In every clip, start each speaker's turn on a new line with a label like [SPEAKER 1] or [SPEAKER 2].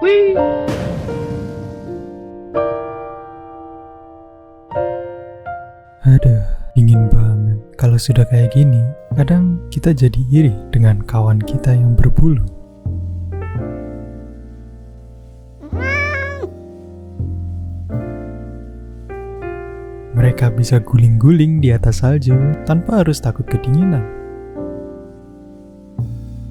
[SPEAKER 1] Wih.
[SPEAKER 2] Aduh, dingin banget. Kalau sudah kayak gini, kadang kita jadi iri dengan kawan kita yang berbulu. Mereka bisa guling-guling di atas salju tanpa harus takut kedinginan.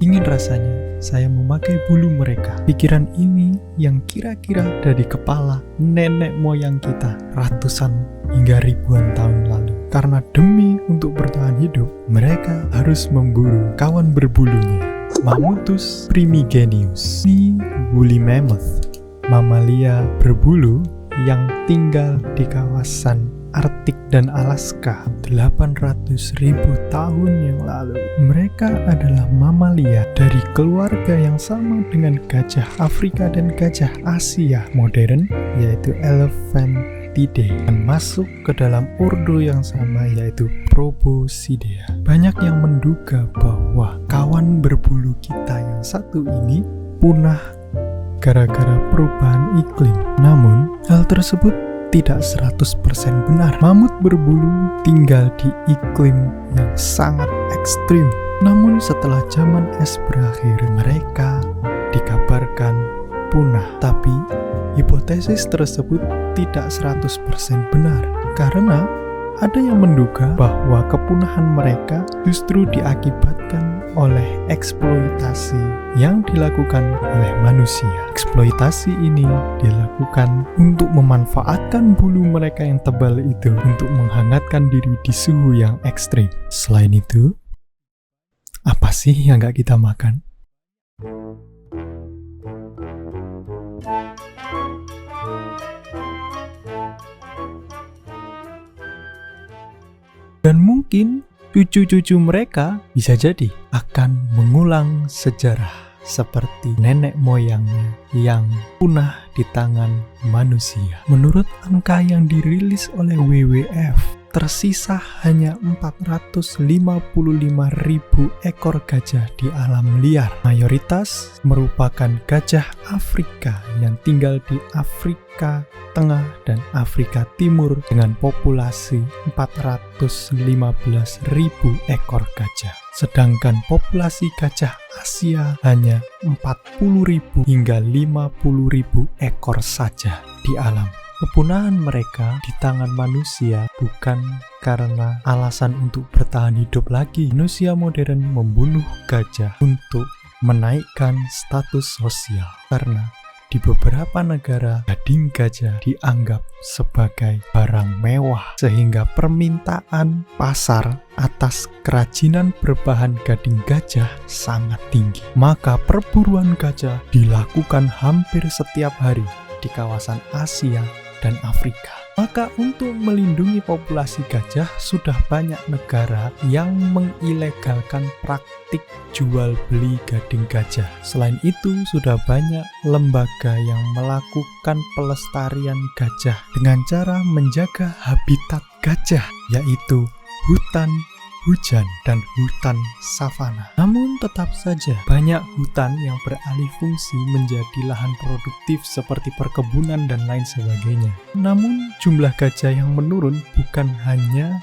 [SPEAKER 2] Ingin rasanya saya memakai bulu mereka. Pikiran ini yang kira-kira dari kepala nenek moyang kita ratusan hingga ribuan tahun lalu. Karena demi untuk bertahan hidup, mereka harus memburu kawan berbulunya. Mammuthus primigenius. Ini woolly mammoth, mamalia berbulu yang tinggal di kawasan Arktik dan Alaska 800.000 tahun yang lalu. Mereka adalah mamalia dari keluarga yang sama dengan gajah Afrika dan gajah Asia modern, yaitu Elephantidae, dan masuk ke dalam ordo yang sama, yaitu Proboscidea. Banyak yang menduga bahwa kawan berbulu kita yang satu ini punah gara-gara perubahan iklim. Namun, hal tersebut tidak 100% benar. Mamut berbulu tinggal di iklim yang sangat ekstrim. Namun setelah zaman es berakhir, mereka dikabarkan punah. Tapi hipotesis tersebut tidak 100% benar. Karena ada yang menduga bahwa kepunahan mereka justru diakibatkan oleh eksploitasi yang dilakukan oleh manusia. Eksploitasi ini dilakukan untuk memanfaatkan bulu mereka yang tebal itu untuk menghangatkan diri di suhu yang ekstrim. Selain itu, apa sih yang gak kita makan? Dan mungkin cucu-cucu mereka bisa jadi akan mengulang sejarah seperti nenek moyangnya yang punah di tangan manusia. Menurut angka yang dirilis oleh WWF, tersisa hanya 455.000 ekor gajah di alam liar. Mayoritas merupakan gajah Afrika yang tinggal di Afrika Tengah dan Afrika Timur dengan populasi 415.000 ekor gajah. Sedangkan populasi gajah Asia hanya 40.000 hingga 50.000 ekor saja di alam. Kepunahan mereka di tangan manusia bukan karena alasan untuk bertahan hidup lagi. Manusia modern membunuh gajah untuk menaikkan status sosial. Karena di beberapa negara, gading gajah dianggap sebagai barang mewah, sehingga permintaan pasar atas kerajinan berbahan gading gajah sangat tinggi. Maka perburuan gajah dilakukan hampir setiap hari di kawasan Asia dan Afrika. Maka untuk melindungi populasi gajah, sudah banyak negara yang mengilegalkan praktik jual beli gading gajah. Selain itu, sudah banyak lembaga yang melakukan pelestarian gajah dengan cara menjaga habitat gajah, yaitu hutan hujan dan hutan savana. Namun tetap saja banyak hutan yang beralih fungsi menjadi lahan produktif seperti perkebunan dan lain sebagainya. Namun jumlah gajah yang menurun bukan hanya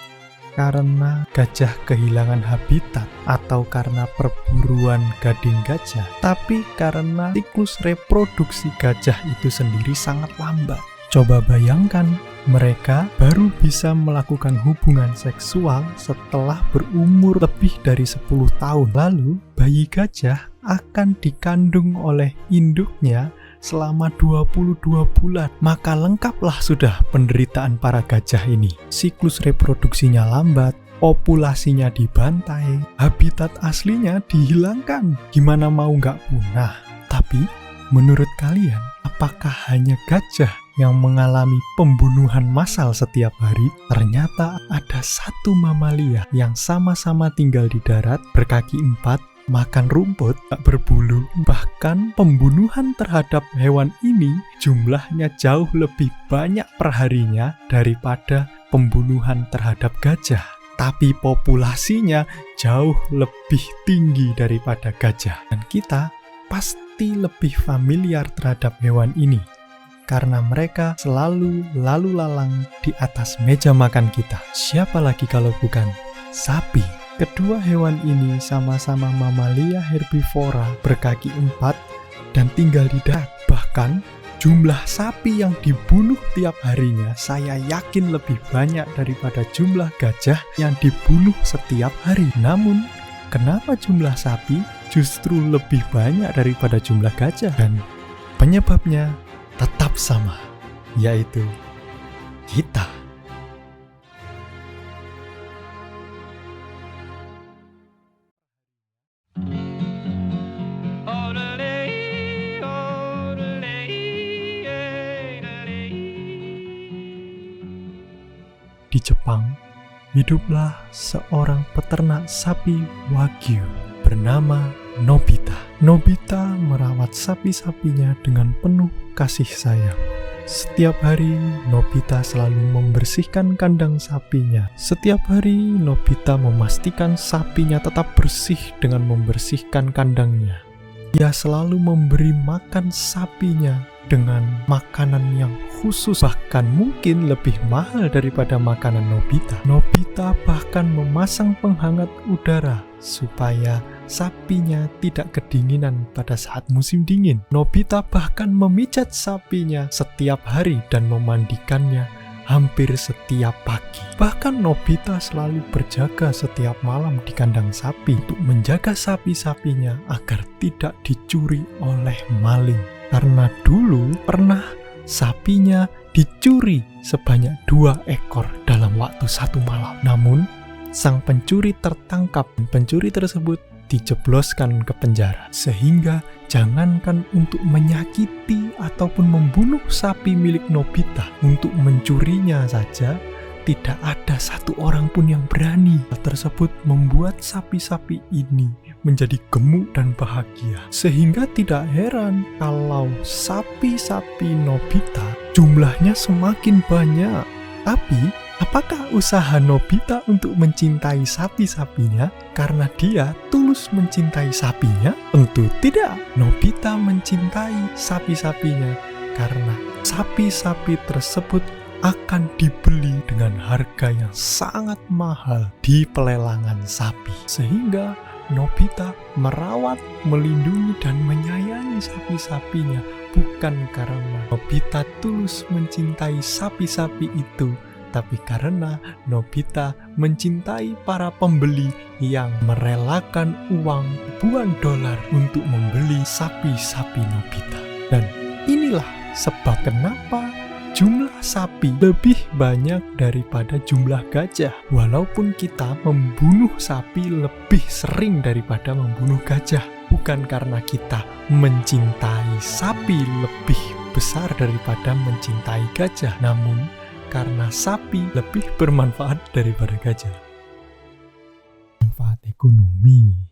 [SPEAKER 2] karena gajah kehilangan habitat atau karena perburuan gading gajah, tapi karena siklus reproduksi gajah itu sendiri sangat lambat. Coba bayangkan, mereka baru bisa melakukan hubungan seksual setelah berumur lebih dari 10 tahun. Lalu, bayi gajah akan dikandung oleh induknya selama 22 bulan. Maka lengkaplah sudah penderitaan para gajah ini. Siklus reproduksinya lambat, populasinya dibantai, habitat aslinya dihilangkan. Gimana mau nggak punah? Tapi, menurut kalian, apakah hanya gajah yang mengalami pembunuhan massal setiap hari? Ternyata ada satu mamalia yang sama-sama tinggal di darat, berkaki 4, makan rumput, tak berbulu. Bahkan pembunuhan terhadap hewan ini jumlahnya jauh lebih banyak perharinya daripada pembunuhan terhadap gajah. Tapi populasinya jauh lebih tinggi daripada gajah. Dan kita pasti pasti lebih familiar terhadap hewan ini, karena mereka selalu lalu lalang di atas meja makan kita. Siapa lagi kalau bukan sapi? Kedua hewan ini sama-sama mamalia herbivora berkaki 4 dan tinggal di darat. Bahkan jumlah sapi yang dibunuh tiap harinya saya yakin lebih banyak daripada jumlah gajah yang dibunuh setiap hari. Namun, kenapa jumlah sapi justru lebih banyak daripada jumlah gajah? Dan penyebabnya tetap sama, yaitu kita. Di Jepang, hiduplah seorang peternak sapi Wagyu bernama Nobita. Nobita merawat sapi-sapinya dengan penuh kasih sayang. Setiap hari, Nobita selalu membersihkan kandang sapinya. Setiap hari, Nobita memastikan sapinya tetap bersih dengan membersihkan kandangnya. Ia selalu memberi makan sapinya dengan makanan yang khusus, bahkan mungkin lebih mahal daripada makanan Nobita. Nobita bahkan memasang penghangat udara supaya sapinya tidak kedinginan pada saat musim dingin. Nobita bahkan memijat sapinya setiap hari dan memandikannya hampir setiap pagi. Bahkan Nobita selalu berjaga setiap malam di kandang sapi untuk menjaga sapi-sapinya agar tidak dicuri oleh maling. Karena dulu pernah sapinya dicuri sebanyak 2 ekor dalam waktu 1 malam. Namun, sang pencuri tertangkap dan pencuri tersebut dijebloskan ke penjara. Sehingga jangankan untuk menyakiti ataupun membunuh sapi milik Nobita, untuk mencurinya saja tidak ada satu orang pun yang berani. Hal tersebut membuat sapi-sapi ini menjadi gemuk dan bahagia. Sehingga tidak heran kalau sapi-sapi Nobita jumlahnya semakin banyak. Tapi, apakah usaha Nobita untuk mencintai sapi-sapinya karena dia tulus mencintai sapinya? Tentu tidak. Nobita mencintai sapi-sapinya karena sapi-sapi tersebut akan dibeli dengan harga yang sangat mahal di pelelangan sapi. Sehingga Nobita merawat, melindungi, dan menyayangi sapi-sapinya bukan karena Nobita tulus mencintai sapi-sapi itu, tapi karena Nobita mencintai para pembeli yang merelakan uang ribuan dolar untuk membeli sapi-sapi Nobita. Dan inilah sebab kenapa jumlah sapi lebih banyak daripada jumlah gajah. Walaupun kita membunuh sapi lebih sering daripada membunuh gajah. Bukan karena kita mencintai sapi lebih besar daripada mencintai gajah, namun karena sapi lebih bermanfaat daripada gajah. Manfaat ekonomi.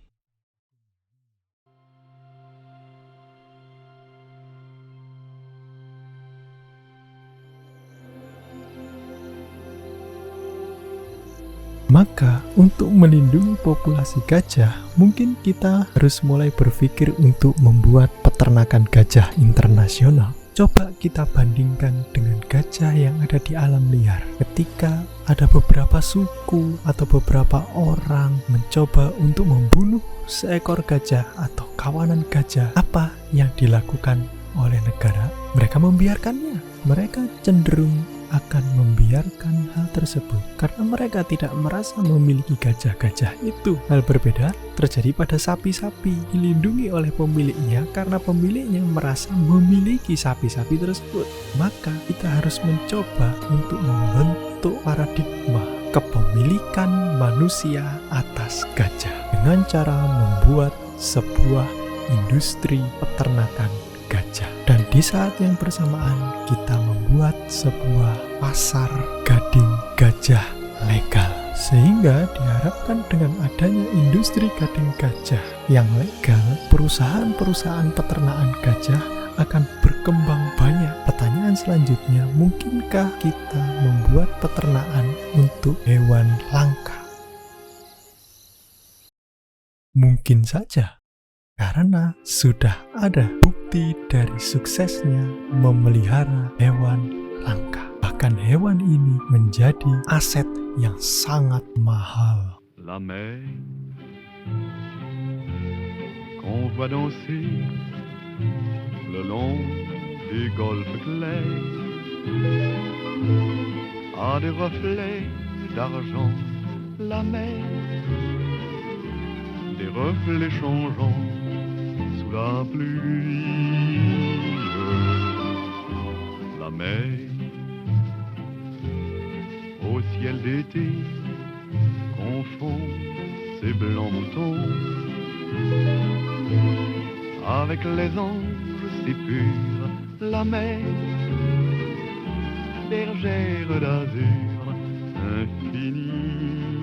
[SPEAKER 2] Maka, untuk melindungi populasi gajah, mungkin kita harus mulai berpikir untuk membuat peternakan gajah internasional. Coba kita bandingkan dengan gajah yang ada di alam liar. Ketika ada beberapa suku atau beberapa orang mencoba untuk membunuh seekor gajah atau kawanan gajah, apa yang dilakukan oleh negara? Mereka membiarkannya. Mereka cenderung akan membiarkan hal tersebut karena mereka tidak merasa memiliki gajah-gajah itu. Hal berbeda terjadi pada sapi-sapi, dilindungi oleh pemiliknya karena pemiliknya merasa memiliki sapi-sapi tersebut. Maka kita harus mencoba untuk membentuk paradigma kepemilikan manusia atas gajah dengan cara membuat sebuah industri peternakan gajah. Dan di saat yang bersamaan kita membuat sebuah pasar gading gajah legal. Sehingga diharapkan dengan adanya industri gading gajah yang legal, perusahaan-perusahaan peternakan gajah akan berkembang banyak. Pertanyaan selanjutnya, mungkinkah kita membuat peternakan untuk hewan langka? Mungkin saja. karena sudah ada bukti dari suksesnya memelihara hewan langka. Bahkan hewan ini menjadi aset yang sangat mahal.
[SPEAKER 1] La mer qu'on voit danser le long des golfes clairs a des reflets d'argent. La mer, des reflets changeants sous la pluie. La mer, au ciel d'été, confond ses blancs moutons avec les anges si purs. La mer, bergère d'azur infinie.